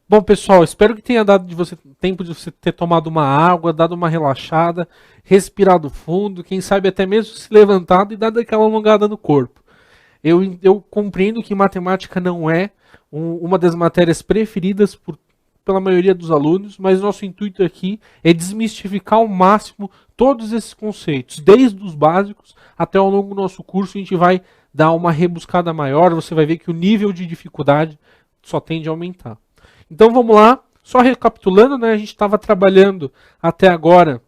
Bom, pessoal, espero que tenha dado tempo de você ter tomado uma água, dado uma relaxada, respirado fundo, quem sabe até mesmo se levantado e dado aquela alongada no corpo. Eu compreendo que matemática não é uma das matérias preferidas pela maioria dos alunos, mas nosso intuito aqui é desmistificar ao máximo todos esses conceitos, desde os básicos até ao longo do nosso curso. A gente vai dar uma rebuscada maior, você vai ver que o nível de dificuldade só tende a aumentar. Então vamos lá, só recapitulando, né? A gente estava trabalhando até agora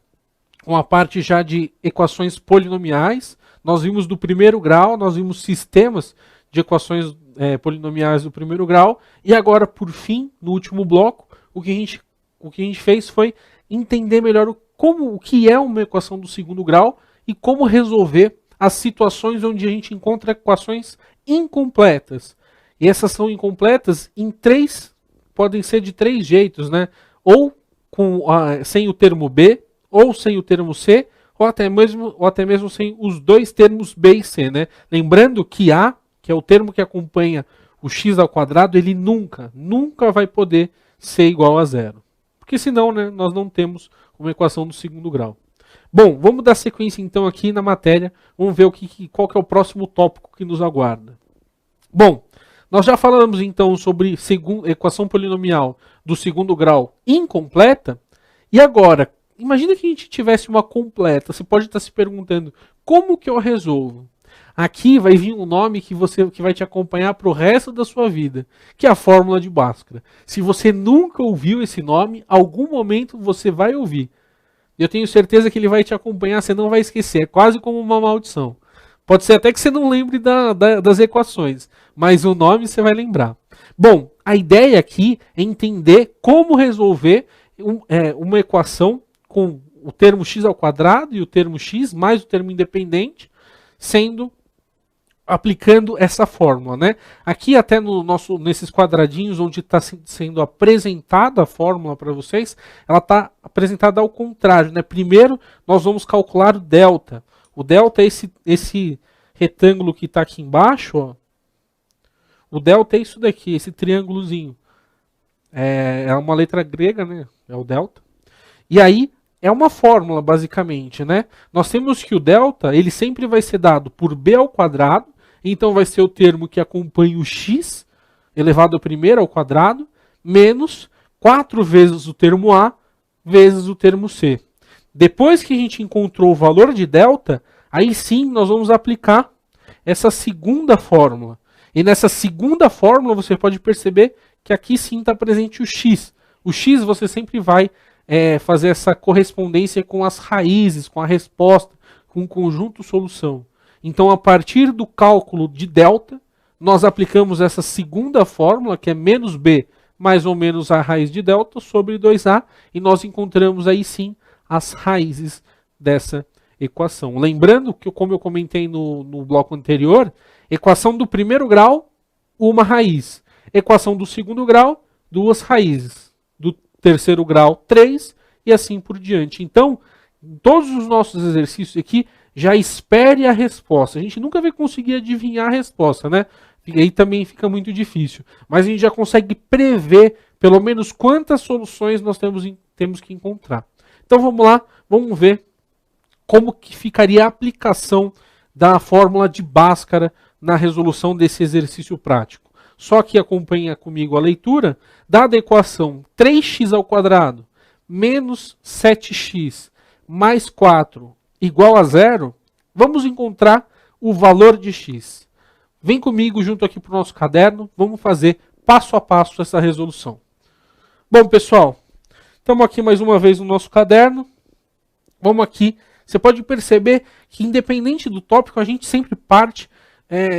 com a parte já de equações polinomiais. Nós vimos do primeiro grau, nós vimos sistemas de equações polinomiais do primeiro grau. E agora, por fim, no último bloco, o que a gente fez foi entender melhor o que é uma equação do segundo grau e como resolver as situações onde a gente encontra equações incompletas. E essas são incompletas podem ser de três jeitos, né? Ou sem o termo B, ou sem o termo C, ou até mesmo sem os dois termos B e C, né? Lembrando que A, que é o termo que acompanha o x ao quadrado, ele nunca vai poder ser igual a zero. Porque senão, né, nós não temos uma equação do segundo grau. Bom, vamos dar sequência então aqui na matéria. Vamos ver qual que é o próximo tópico que nos aguarda. Bom, nós já falamos então sobre equação polinomial do segundo grau incompleta. E agora, imagina que a gente tivesse uma completa. Você pode estar se perguntando, como que eu resolvo? Aqui vai vir um nome que vai te acompanhar para o resto da sua vida, que é a fórmula de Bhaskara. Se você nunca ouviu esse nome, algum momento você vai ouvir. Eu tenho certeza que ele vai te acompanhar, você não vai esquecer. É quase como uma maldição. Pode ser até que você não lembre das equações, mas o nome você vai lembrar. Bom, a ideia aqui é entender como resolver uma equação com o termo x ao quadrado e o termo x mais o termo independente, aplicando essa fórmula, né? Aqui até nesses quadradinhos onde está sendo apresentada a fórmula para vocês, ela está apresentada ao contrário, né? Primeiro nós vamos calcular o delta. O delta é esse retângulo que está aqui embaixo, ó. O delta é isso daqui, esse triângulozinho. É uma letra grega, né? É o delta. E aí é uma fórmula, basicamente, né? Nós temos que o delta, ele sempre vai ser dado por b ao quadrado, então vai ser o termo que acompanha o x, elevado ao primeiro ao quadrado, menos 4 vezes o termo a, vezes o termo c. Depois que a gente encontrou o valor de delta, aí sim nós vamos aplicar essa segunda fórmula. E nessa segunda fórmula você pode perceber que aqui sim está presente o x. O x você sempre vai fazer essa correspondência com as raízes, com a resposta, com o conjunto solução. Então, a partir do cálculo de delta, nós aplicamos essa segunda fórmula, que é menos b mais ou menos a raiz de delta sobre 2a, e nós encontramos aí sim as raízes dessa equação. Lembrando que, como eu comentei no bloco anterior, equação do primeiro grau, uma raiz. Equação do segundo grau, duas raízes. Do terceiro grau, 3, e assim por diante. Então, em todos os nossos exercícios aqui, já espere a resposta. A gente nunca vai conseguir adivinhar a resposta, né? E aí também fica muito difícil. Mas a gente já consegue prever, pelo menos, quantas soluções nós temos que encontrar. Então vamos lá, vamos ver como que ficaria a aplicação da fórmula de Bhaskara na resolução desse exercício prático. Só que acompanha comigo a leitura. Dada a equação 3x ao quadrado menos 7x mais 4 igual a zero, vamos encontrar o valor de x. Vem comigo junto aqui para o nosso caderno, vamos fazer passo a passo essa resolução. Bom, pessoal, estamos aqui mais uma vez no nosso caderno. Vamos aqui. Você pode perceber que, independente do tópico, a gente sempre parte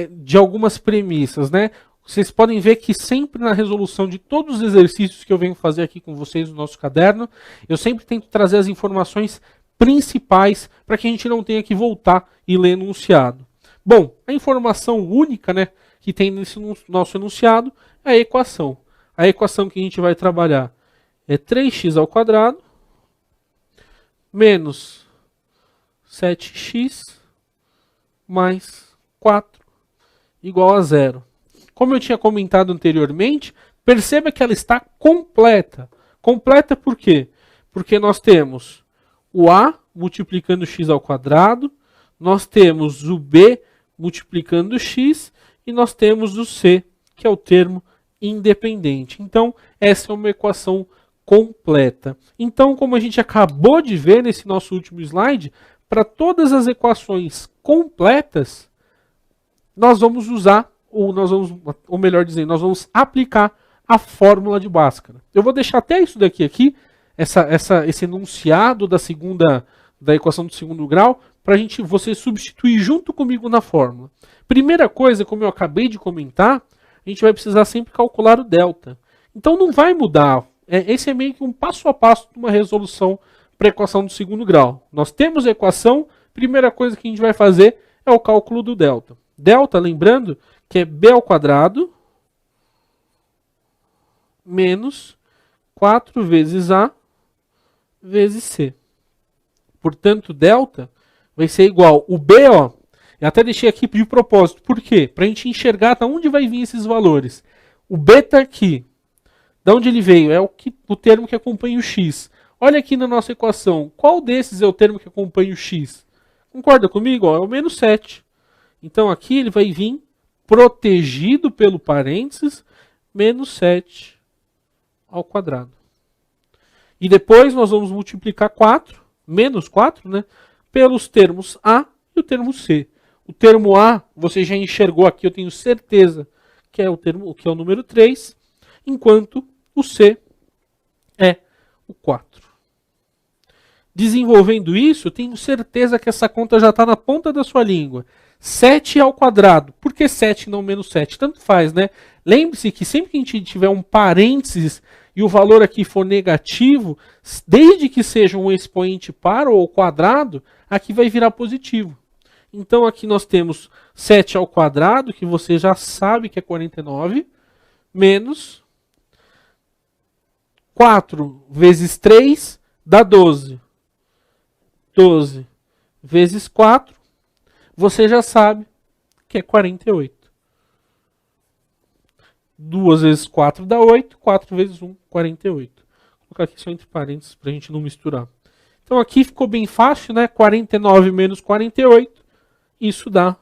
de algumas premissas, né? Vocês podem ver que sempre na resolução de todos os exercícios que eu venho fazer aqui com vocês no nosso caderno, eu sempre tento trazer as informações principais para que a gente não tenha que voltar e ler enunciado. Bom, a informação única, né, que tem nesse nosso enunciado é a equação. A equação que a gente vai trabalhar é 3x ao quadrado menos 7x mais 4 igual a zero. Como eu tinha comentado anteriormente, Perceba que ela está completa. Completa por quê? Porque nós temos o A multiplicando x ao quadrado, nós temos o B multiplicando x e nós temos o C, que é o termo independente. Então, essa é uma equação completa. Então, como a gente acabou de ver nesse nosso último slide, para todas as equações completas, nós vamos usar, ou melhor dizendo, nós vamos aplicar a fórmula de Bhaskara. Eu vou deixar até isso daqui aqui, esse enunciado da equação do segundo grau, para você substituir junto comigo na fórmula. Primeira coisa, como eu acabei de comentar, a gente vai precisar sempre calcular o delta. Então não vai mudar. Esse é meio que um passo a passo de uma resolução para a equação do segundo grau. Nós temos a equação, primeira coisa que a gente vai fazer é o cálculo do delta. Delta, lembrando, que é b ao quadrado menos 4 vezes a vezes c. Portanto, delta vai ser igual. O b, ó, eu até deixei aqui de propósito. Por quê? Para a gente enxergar de onde vai vir esses valores. O b está aqui. De onde ele veio? É o termo que acompanha o x. Olha aqui na nossa equação. Qual desses é o termo que acompanha o x? Concorda comigo? Ó, é o menos 7. Então aqui ele vai vir protegido pelo parênteses menos 7 ao quadrado. E depois nós vamos multiplicar 4, menos 4, né, pelos termos A e o termo C. O termo A, você já enxergou aqui, eu tenho certeza que é o número 3, enquanto o C é o 4. Desenvolvendo isso, eu tenho certeza que essa conta já está na ponta da sua língua. 7 ao quadrado. Por que 7 e não menos 7? Tanto faz, né? Lembre-se que sempre que a gente tiver um parênteses e o valor aqui for negativo, desde que seja um expoente par ou ao quadrado, aqui vai virar positivo. Então aqui nós temos 7 ao quadrado, que você já sabe que é 49, menos 4 vezes 3 dá 12. 12 vezes 4, você já sabe que é 48. 2 vezes 4 dá 8, 4 vezes 1, 48. Vou colocar aqui só entre parênteses para a gente não misturar. Então aqui ficou bem fácil, né? 49 menos 48, isso dá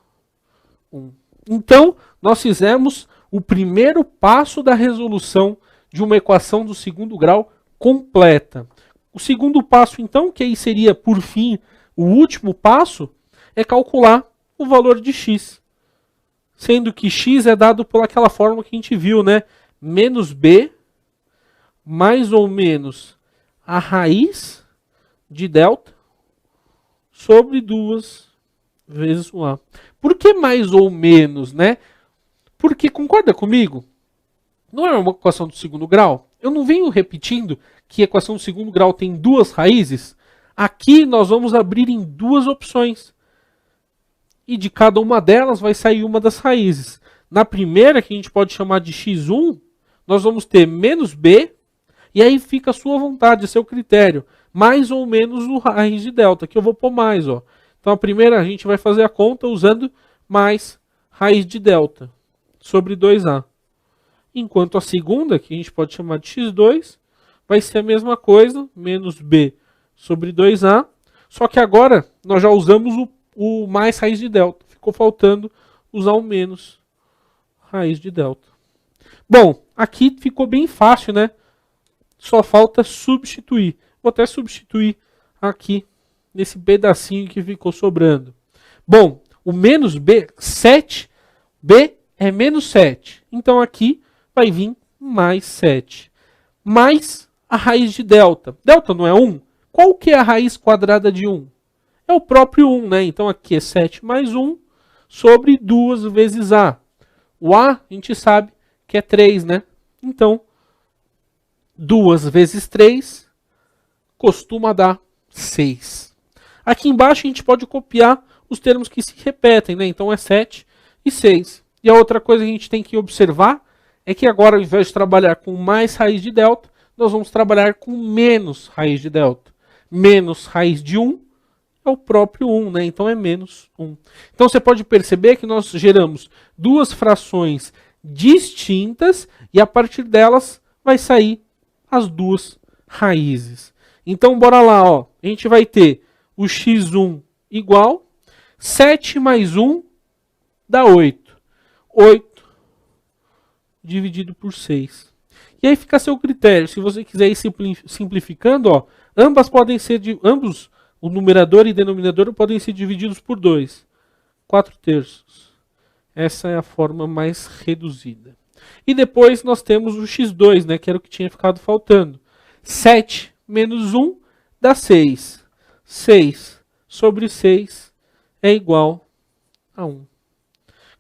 1. Então, nós fizemos o primeiro passo da resolução de uma equação do segundo grau completa. O segundo passo, então, que aí seria, por fim, o último passo, é calcular o valor de x. Sendo que x é dado por aquela fórmula que a gente viu, né? Menos b, mais ou menos a raiz de delta, sobre 2 vezes o a. Por que mais ou menos, né? Porque, concorda comigo? Não é uma equação do segundo grau? Eu não venho repetindo que a equação do segundo grau tem duas raízes? Aqui nós vamos abrir em duas opções. E de cada uma delas vai sair uma das raízes. Na primeira, que a gente pode chamar de x1, nós vamos ter menos b, e aí fica a sua vontade, a seu critério. Mais ou menos o raiz de delta, que eu vou pôr mais. Ó. Então a primeira a gente vai fazer a conta usando mais raiz de delta sobre 2a. Enquanto a segunda, que a gente pode chamar de x2, vai ser a mesma coisa, menos b sobre 2a. Só que agora nós já usamos o mais raiz de delta. Ficou faltando usar o menos raiz de delta. Bom, aqui ficou bem fácil, né? Só falta substituir. Vou até substituir aqui nesse pedacinho que ficou sobrando. Bom, o menos b, 7, b é menos 7. Então aqui vai vir mais 7. Mais a raiz de delta. Delta não é 1? Qual que é a raiz quadrada de 1? É o próprio 1, né? Então aqui é 7 mais 1 sobre 2 vezes a. O a, a gente sabe que é 3, né? Então, 2 vezes 3 costuma dar 6. Aqui embaixo a gente pode copiar os termos que se repetem, né? Então é 7 e 6. E a outra coisa que a gente tem que observar é que agora, ao invés de trabalhar com mais raiz de delta, nós vamos trabalhar com menos raiz de delta. Menos raiz de 1 é o próprio 1, né? Então é menos 1. Então você pode perceber que nós geramos duas frações distintas e a partir delas vai sair as duas raízes. Então, bora lá, ó. A gente vai ter o x1 igual 7 mais 1 dá 8. 8 dividido por 6. E aí fica a seu critério. Se você quiser ir simplificando, ó, ambos, o numerador e denominador, podem ser divididos por 2. 4/3. Essa é a forma mais reduzida. E depois nós temos o x2, né, que era o que tinha ficado faltando. 7 menos 1 dá 6. 6 sobre 6 é igual a 1.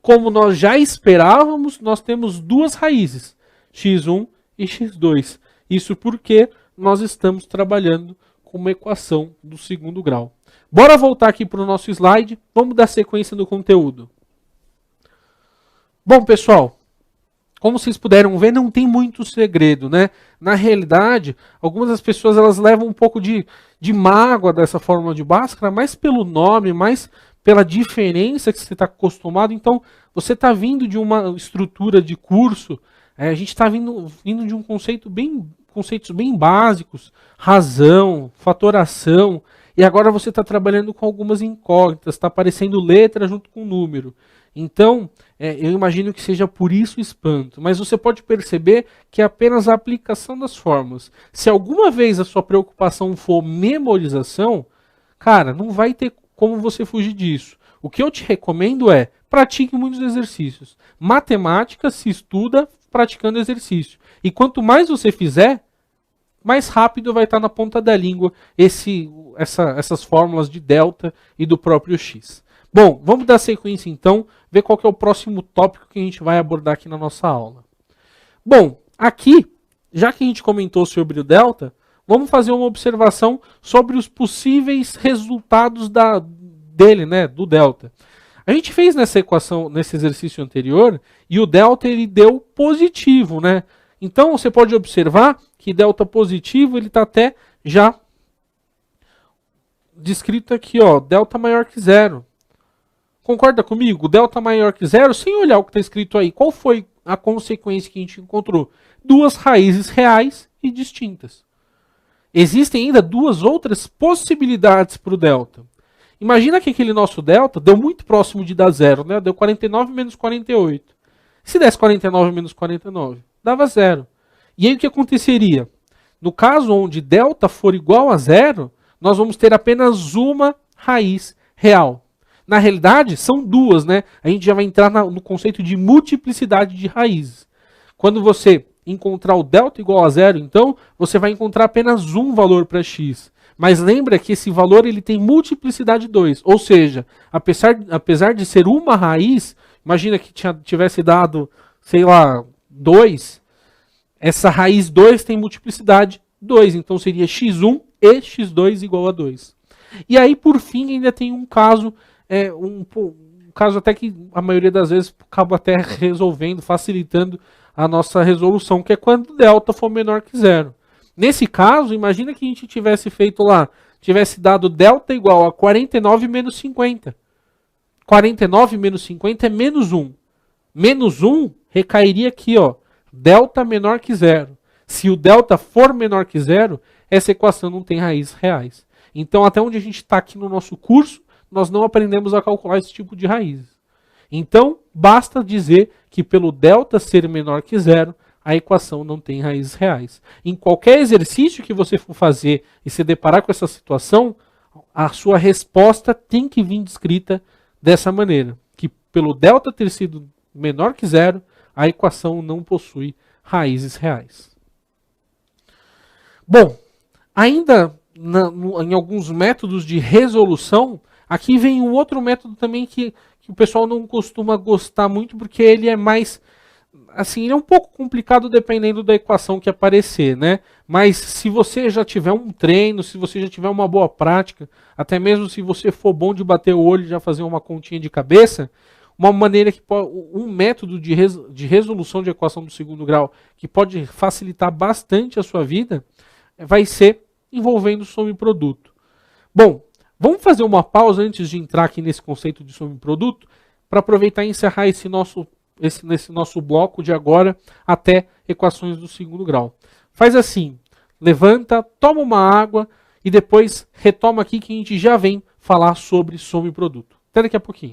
Como nós já esperávamos, nós temos duas raízes, x1 e x2. Isso porque nós estamos trabalhando com uma equação do segundo grau. Bora voltar aqui para o nosso slide, vamos dar sequência no conteúdo. Bom, pessoal, como vocês puderam ver, não tem muito segredo, né? Na realidade, algumas das pessoas elas levam um pouco de mágoa dessa fórmula de Bhaskara, mais pelo nome, mais pela diferença que você está acostumado. Então, você está vindo de uma estrutura de curso, a gente está vindo de um conceitos bem básicos, razão, fatoração, e agora você está trabalhando com algumas incógnitas, está aparecendo letra junto com número. Então, eu imagino que seja por isso o espanto. Mas você pode perceber que é apenas a aplicação das fórmulas. Se alguma vez a sua preocupação for memorização, cara, não vai ter como você fugir disso. O que eu te recomendo é pratique muitos exercícios. Matemática se estuda praticando exercício. E quanto mais você fizer, mais rápido vai estar na ponta da língua essas fórmulas de delta e do próprio x. Bom, vamos dar sequência então, ver qual que é o próximo tópico que a gente vai abordar aqui na nossa aula. Bom, aqui, já que a gente comentou sobre o delta, vamos fazer uma observação sobre os possíveis resultados dele, né, do delta. A gente fez nessa equação, nesse exercício anterior, e o delta ele deu positivo, né? Então você pode observar que delta positivo ele está até já descrito aqui, ó, delta maior que zero. Concorda comigo? Delta maior que zero, sem olhar o que está escrito aí. Qual foi a consequência que a gente encontrou? Duas raízes reais e distintas. Existem ainda duas outras possibilidades para o delta. Imagina que aquele nosso delta deu muito próximo de dar zero, né? Deu 49 menos 48. Se desse 49 menos 49, dava zero. E aí o que aconteceria? No caso onde delta for igual a zero, nós vamos ter apenas uma raiz real. Na realidade, são duas, né? A gente já vai entrar no conceito de multiplicidade de raízes. Quando você encontrar o delta igual a zero, então, você vai encontrar apenas um valor para x. Mas lembra que esse valor ele tem multiplicidade 2. Ou seja, apesar de ser uma raiz, imagina que tivesse dado, sei lá, 2, essa raiz 2 tem multiplicidade 2. Então seria x1 e x2 igual a 2. E aí, por fim, ainda tem um caso... um caso até que a maioria das vezes acaba até resolvendo, facilitando a nossa resolução, que é quando delta for menor que zero. Nesse caso, imagina que a gente tivesse feito lá, tivesse dado delta igual a 49 menos 50. 49 menos 50 é menos 1. Menos 1 recairia aqui, ó, delta menor que zero. Se o delta for menor que zero, essa equação não tem raízes reais. Então, até onde a gente está aqui no nosso curso, nós não aprendemos a calcular esse tipo de raízes. Então, basta dizer que pelo delta ser menor que zero, a equação não tem raízes reais. Em qualquer exercício que você for fazer e se deparar com essa situação, a sua resposta tem que vir descrita dessa maneira. Que pelo delta ter sido menor que zero, a equação não possui raízes reais. Bom, ainda em alguns métodos de resolução, aqui vem um outro método também que o pessoal não costuma gostar muito, porque ele é mais, assim, ele é um pouco complicado dependendo da equação que aparecer, né? Mas se você já tiver um treino, se você já tiver uma boa prática, até mesmo se você for bom de bater o olho e já fazer uma continha de cabeça, uma maneira que um método de resolução de equação do segundo grau que pode facilitar bastante a sua vida vai ser envolvendo soma e produto. Bom, vamos fazer uma pausa antes de entrar aqui nesse conceito de soma e produto para aproveitar e encerrar esse nosso nesse nosso bloco de agora até equações do segundo grau. Faz assim, levanta, toma uma água e depois retoma aqui que a gente já vem falar sobre soma e produto. Até daqui a pouquinho.